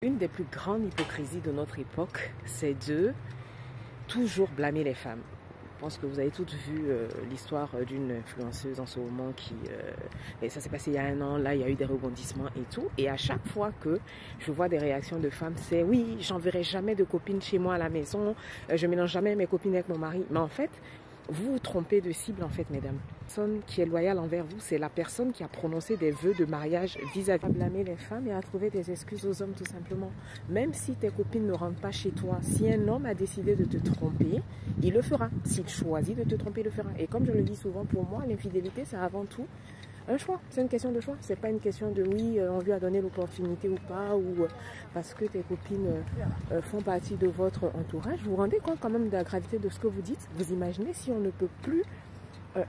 Une des plus grandes hypocrisies de notre époque, c'est de toujours blâmer les femmes. Je pense que vous avez toutes vu l'histoire d'une influenceuse en ce moment et ça s'est passé il y a un an, là il y a eu des rebondissements et tout. Et à chaque fois que je vois des réactions de femmes, c'est oui, j'enverrai jamais de copines chez moi à la maison, je mélange jamais mes copines avec mon mari. Mais en fait, vous vous trompez de cible en fait, mesdames. La personne qui est loyale envers vous, c'est la personne qui a prononcé des vœux de mariage vis-à-vis. À blâmer les femmes et à trouver des excuses aux hommes tout simplement. Même si tes copines ne rentrent pas chez toi, si un homme a décidé de te tromper, il le fera. S'il choisit de te tromper, il le fera. Et comme je le dis souvent, pour moi, l'infidélité, c'est avant tout un choix. C'est une question de choix. C'est pas une question de oui, on lui a donné l'opportunité ou pas, ou parce que tes copines font partie de votre entourage. Vous vous rendez compte quand même de la gravité de ce que vous dites? Vous imaginez si on ne peut plus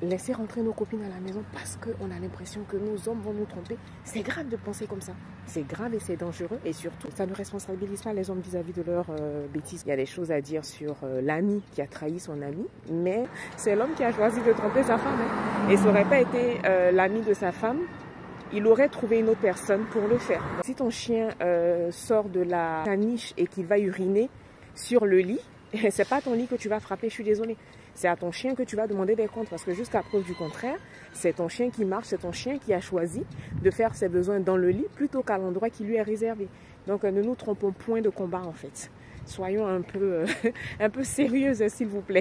laisser rentrer nos copines à la maison parce qu'on a l'impression que nos hommes vont nous tromper? C'est grave de penser comme ça. C'est grave et c'est dangereux. Et surtout, ça ne responsabilise pas les hommes vis-à-vis de leurs bêtises. Il y a des choses à dire sur l'ami qui a trahi son ami, mais c'est l'homme qui a choisi de tromper sa femme. Et ça n'aurait pas été l'ami de sa femme, il aurait trouvé une autre personne pour le faire. Si ton chien sort de la niche et qu'il va uriner sur le lit, c'est pas ton lit que tu vas frapper, je suis désolée. C'est à ton chien que tu vas demander des comptes parce que jusqu'à preuve du contraire, c'est ton chien qui marche, c'est ton chien qui a choisi de faire ses besoins dans le lit plutôt qu'à l'endroit qui lui est réservé. Donc ne nous trompons point de combat en fait. Soyons un peu sérieuses s'il vous plaît.